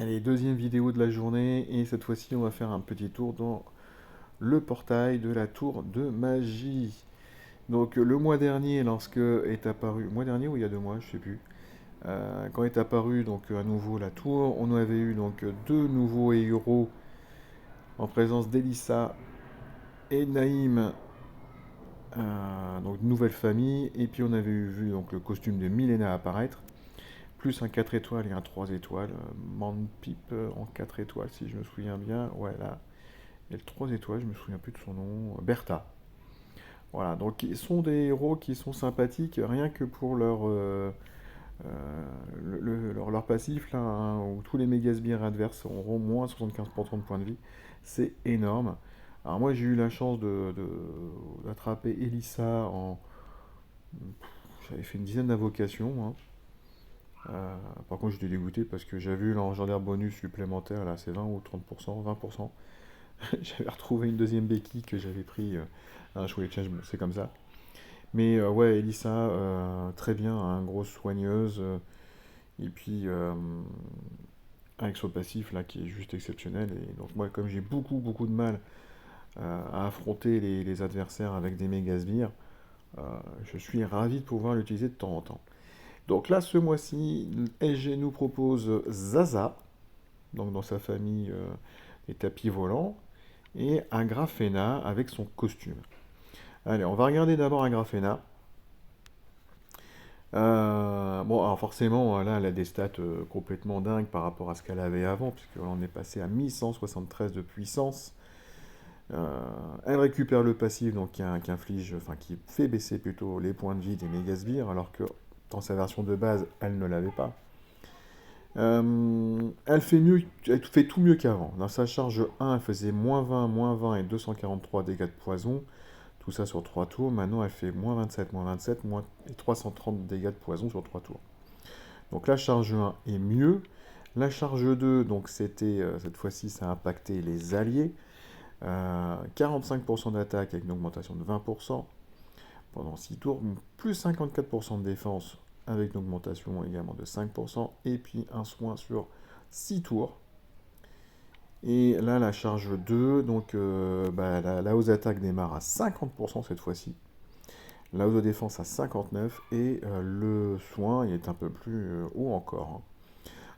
Allez, deuxième vidéo de la journée, et cette fois-ci on va faire un petit tour dans le portail de la tour de magie. Donc le mois dernier, lorsque est apparu, mois dernier ou il y a 2 mois, je sais plus, quand est apparu donc à nouveau la tour, on avait eu donc deux nouveaux héros en présence d'Elissa et Naïm, donc nouvelle famille, et puis on avait vu donc le costume de Milena apparaître, plus un 4 étoiles et un 3 étoiles, Manpip en 4 étoiles si je me souviens bien, ouais là. Et le 3 étoiles, je me souviens plus de son nom, Bertha. Voilà, donc ils sont des héros qui sont sympathiques rien que pour leur passif, là, hein, où tous les méga sbires adverses auront moins 75% de points de vie. C'est énorme. Alors moi j'ai eu la chance d'attraper Elissa en... J'avais fait une dizaine d'invocations, hein. Par contre j'étais dégoûté parce que j'avais eu l'engendère bonus supplémentaire, là c'est 20 ou 30%, 20%. J'avais retrouvé une deuxième béquille que j'avais pris. Je voulais tiens, bon, c'est comme ça. Mais ouais, Elissa, très bien, hein, grosse soigneuse. Et puis, avec son passif là qui est juste exceptionnel. Et donc, moi, comme j'ai beaucoup de mal à affronter les adversaires avec des méga sbires, euh, je suis ravi de pouvoir l'utiliser de temps en temps. Donc là, ce mois-ci, SG nous propose Zaza, donc dans sa famille des tapis volants, et Agrafena avec son costume. Allez, on va regarder d'abord Agrafena. Bon, alors forcément, là, elle a des stats complètement dingues par rapport à ce qu'elle avait avant, puisque là, on est passé à 1173 de puissance. Elle récupère le passif, donc qui inflige, enfin qui fait baisser plutôt les points de vie des mégasbires, alors que dans sa version de base, elle ne l'avait pas. Elle fait mieux, elle fait tout mieux qu'avant. Dans sa charge 1, elle faisait moins 20 et 243 dégâts de poison. Tout ça sur 3 tours. Maintenant, elle fait moins 27, et 330 dégâts de poison sur 3 tours. Donc la charge 1 est mieux. La charge 2, donc c'était cette fois-ci, ça a impacté les alliés. 45% d'attaque avec une augmentation de 20% pendant 6 tours, plus 54% de défense avec une augmentation également de 5%, et puis un soin sur 6 tours. Et là, la charge 2, donc la hausse d'attaque démarre à 50% cette fois-ci. La hausse de défense à 59, et le soin il est un peu plus haut encore, hein.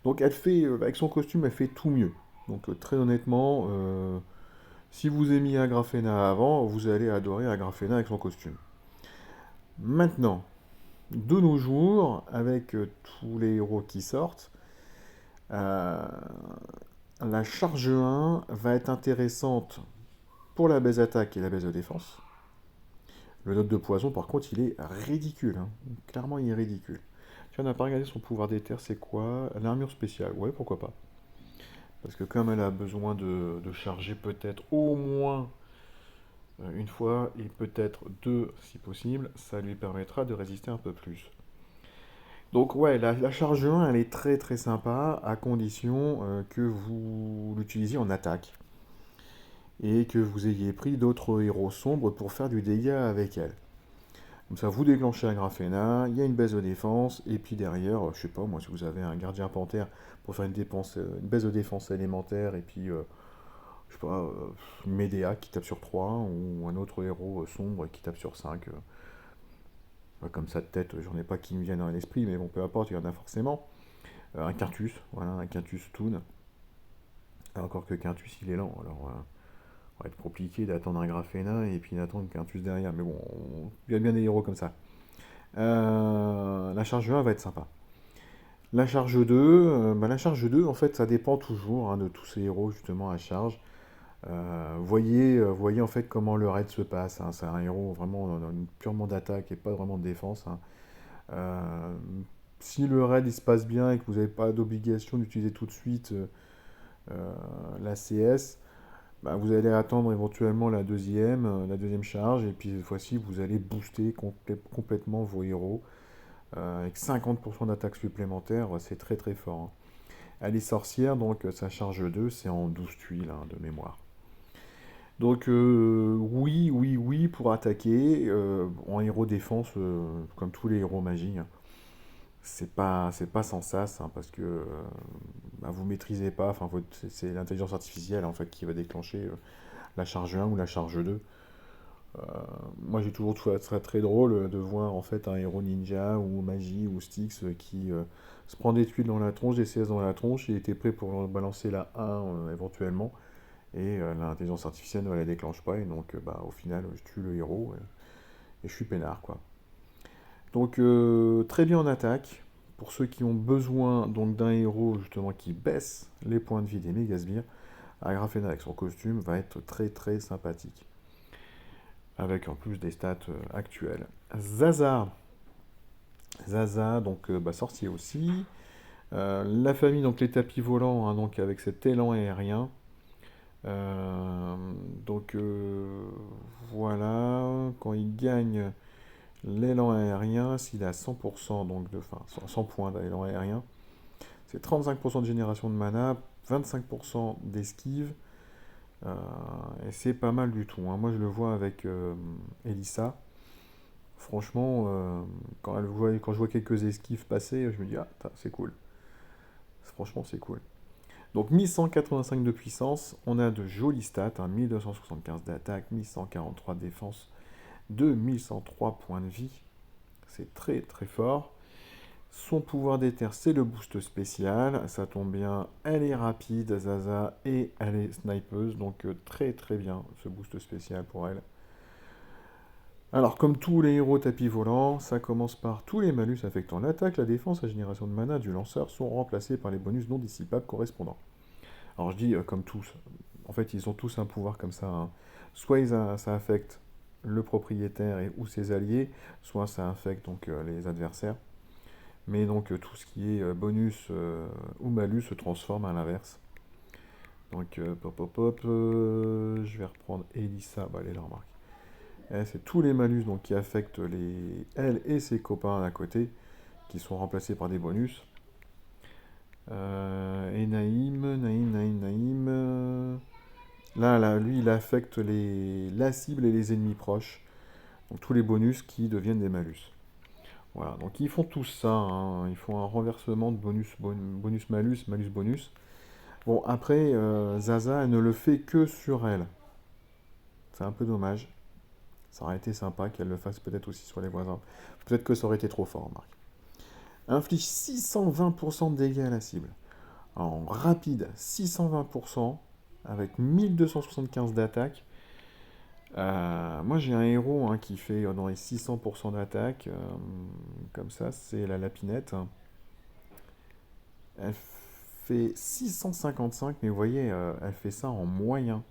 Donc elle fait, avec son costume, elle fait tout mieux. Donc très honnêtement, si vous aimiez Agrafena avant, vous allez adorer Agrafena avec son costume. Maintenant, de nos jours, avec tous les héros qui sortent, euh, la charge 1 va être intéressante pour la baisse d'attaque et la baisse de défense. Le note de poison, par contre, il est ridicule, hein. Clairement, il est ridicule. Tiens, on n'a pas regardé son pouvoir d'éther, c'est quoi? L'armure spéciale, ouais, pourquoi pas. Parce que comme elle a besoin de charger peut-être au moins une fois, et peut-être deux si possible, ça lui permettra de résister un peu plus. Donc ouais, la charge 1, elle est très sympa, à condition que vous l'utilisiez en attaque, et que vous ayez pris d'autres héros sombres pour faire du dégât avec elle. Comme ça, vous déclenchez un Grafena, il y a une baisse de défense, et puis derrière, je sais pas moi, si vous avez un gardien panthère pour faire une baisse de défense élémentaire, et puis, je sais pas, Médéa qui tape sur 3 ou un autre héros sombre qui tape sur 5. Comme ça de tête, j'en ai pas qui me viennent à l'esprit, mais bon, peu importe, il y en a forcément. Un Quintus, voilà, un Quintus Toon. Encore que Quintus, il est lent, alors ça va être compliqué d'attendre un Grafena et puis d'attendre Quintus derrière, mais bon, il y a bien des héros comme ça. La charge 1 va être sympa. La charge 2, en fait, ça dépend toujours, hein, de tous ces héros justement à charge. Voyez en fait comment le raid se passe, hein. C'est un héros vraiment purement d'attaque et pas vraiment de défense, hein. Euh, Si le raid il se passe bien et que vous n'avez pas d'obligation d'utiliser tout de suite la CS, bah, vous allez attendre éventuellement la deuxième charge, et puis cette fois-ci vous allez booster complètement vos héros avec 50% d'attaque supplémentaire, c'est très fort, hein. Elle est sorcière, donc sa charge 2, c'est en 12 tuiles, hein, de mémoire. Donc oui, pour attaquer, en héros défense, comme tous les héros magie, hein. C'est pas sans sas, hein, parce que vous maîtrisez pas, enfin, c'est l'intelligence artificielle en fait qui va déclencher la charge 1 ou la charge 2. Euh, Moi j'ai toujours trouvé ça très drôle de voir en fait un héros ninja ou magie ou Styx qui se prend des tuiles dans la tronche, des CS dans la tronche, il était prêt pour balancer la 1 éventuellement, et l'intelligence artificielle ne la déclenche pas, et donc au final je tue le héros et je suis peinard quoi. Donc très bien en attaque. Pour ceux qui ont besoin donc d'un héros justement qui baisse les points de vie des méga-sbires, Agrafena avec son costume va être très très sympathique. Avec en plus des stats actuelles. Zaza. Zaza, donc sorcier aussi. La famille, donc les tapis volants, hein, donc avec cet élan aérien. Euh, donc voilà, quand il gagne l'élan aérien, s'il a 100%, donc 100 points d'élan aérien, c'est 35% de génération de mana, 25% d'esquive, et c'est pas mal du tout, hein. Moi je le vois avec Elissa. Franchement, quand je vois quelques esquives passer, je me dis, ah, c'est cool. Franchement, c'est cool. Donc 1185 de puissance, on a de jolies stats, hein, 1275 d'attaque, 1143 de défense, 2103 points de vie. C'est très très fort. Son pouvoir d'éther, c'est le boost spécial. Ça tombe bien, elle est rapide, Zaza, et elle est snipeuse. Donc très très bien ce boost spécial pour elle. Alors, comme tous les héros tapis volants, ça commence par tous les malus affectant l'attaque, la défense, la génération de mana du lanceur sont remplacés par les bonus non dissipables correspondants. Alors, je dis comme tous. En fait, ils ont tous un pouvoir comme ça, hein. Soit ça affecte le propriétaire ou ses alliés, soit ça affecte donc les adversaires. Mais donc tout ce qui est bonus ou malus se transforme à l'inverse. Donc je vais reprendre Elissa, elle est là, remarque. C'est tous les malus donc, qui affectent elle et ses copains à côté, qui sont remplacés par des bonus. Et Naïm. Là, lui, il affecte la cible et les ennemis proches. Donc tous les bonus qui deviennent des malus. Voilà, donc ils font tous ça, hein. Ils font un renversement de bonus-malus, malus-bonus. Bon, après, Zaza, elle ne le fait que sur elle. C'est un peu dommage. Ça aurait été sympa qu'elle le fasse peut-être aussi sur les voisins. Peut-être que ça aurait été trop fort, Marc. Inflige 620% de dégâts à la cible. En rapide, 620%, avec 1275 d'attaque. Moi j'ai un héros hein, qui fait dans les 600% d'attaque. Comme ça, c'est la lapinette. Elle fait 655, mais vous voyez, elle fait ça en moyen.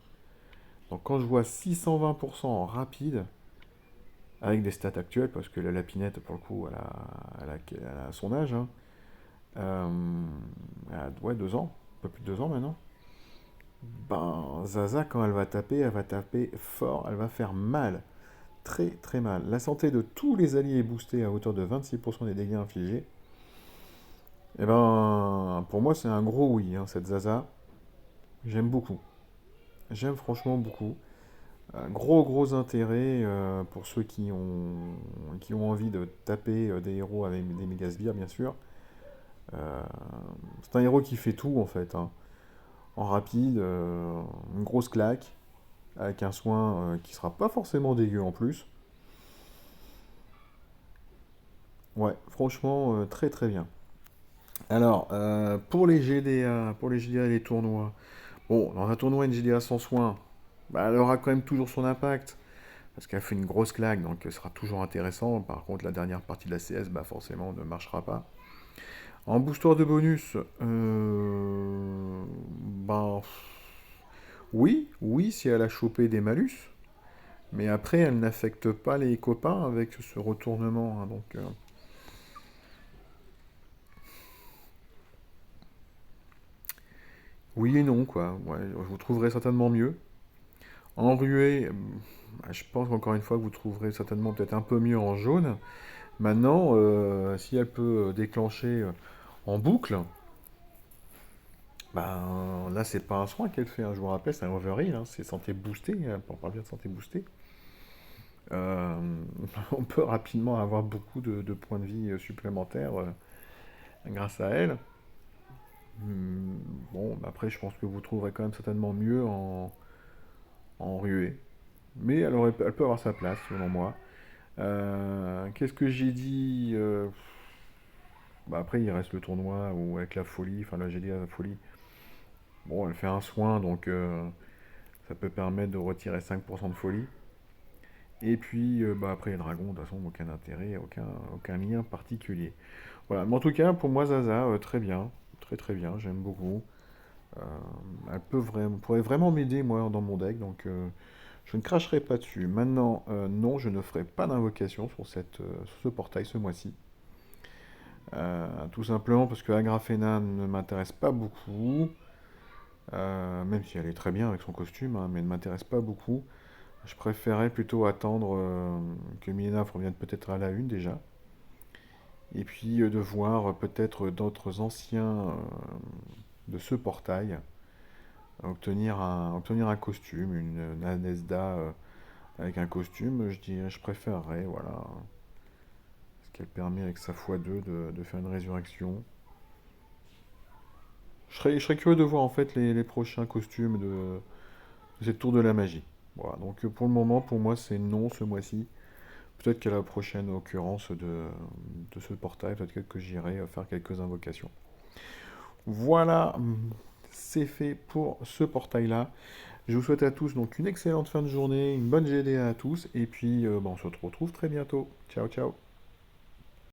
Donc quand je vois 620% en rapide, avec des stats actuelles, parce que la lapinette, pour le coup, elle a son âge, hein. Elle a ouais, 2 ans, un peu plus de 2 ans maintenant. Ben, Zaza, quand elle va taper fort, elle va faire mal, très très mal. La santé de tous les alliés est boostée à hauteur de 26% des dégâts infligés. Et ben, pour moi, c'est un gros oui, hein, cette Zaza. J'aime beaucoup. J'aime franchement beaucoup. Un gros intérêt pour ceux qui ont envie de taper des héros avec des méga sbires, bien sûr. Euh, c'est un héros qui fait tout en fait, hein. En rapide, une grosse claque, avec un soin qui sera pas forcément dégueu en plus. Ouais, franchement, très très bien. Alors, pour les GDA et les tournois, bon, dans un tournoi, une GDA sans soin, elle aura quand même toujours son impact, parce qu'elle fait une grosse claque, donc ce sera toujours intéressant. Par contre, la dernière partie de la CS, forcément, ne marchera pas. En booster de bonus, oui, si elle a chopé des malus, mais après, elle n'affecte pas les copains avec ce retournement, hein, donc oui et non, quoi. Ouais, je vous trouverez certainement mieux. En ruée, je pense encore une fois que vous trouverez certainement peut-être un peu mieux en jaune. Maintenant, si elle peut déclencher en boucle, là, c'est pas un soin qu'elle fait, hein, je vous rappelle, c'est un overheal, hein, c'est santé boostée, hein, on parle bien de santé boostée. Euh, on peut rapidement avoir beaucoup de points de vie supplémentaires grâce à elle. bon, bah, après, je pense que vous trouverez quand même certainement mieux en ruée. Mais elle peut avoir sa place, selon moi. Qu'est-ce que j'ai dit bah, après, il reste le tournoi ou avec la folie, enfin là j'ai dit la folie. Bon, elle fait un soin, donc ça peut permettre de retirer 5% de folie. Et puis, bah, après, les dragons, de toute façon, aucun intérêt, aucun lien particulier. Voilà, mais en tout cas, pour moi, Zaza, très bien. Très très bien, j'aime beaucoup. Euh, pourrait vraiment m'aider, moi, dans mon deck, donc je ne cracherai pas dessus. Maintenant, non, je ne ferai pas d'invocation sur ce portail ce mois-ci. Tout simplement parce que Agrafena ne m'intéresse pas beaucoup, même si elle est très bien avec son costume, hein, mais ne m'intéresse pas beaucoup. Je préférais plutôt attendre que Milena revienne peut-être à la une déjà, et puis de voir peut-être d'autres anciens de ce portail obtenir un costume, une Anesda avec un costume, je préférerais, voilà, ce qu'elle permet avec sa x2 de faire une résurrection. Je serais curieux de voir en fait les prochains costumes de cette tour de la magie. Voilà, donc pour le moment, pour moi, c'est non ce mois-ci. Peut-être qu'à la prochaine occurrence de ce portail, peut-être que j'irai faire quelques invocations. Voilà, c'est fait pour ce portail-là. Je vous souhaite à tous donc une excellente fin de journée, une bonne GD à tous, et puis on se retrouve très bientôt. Ciao, ciao.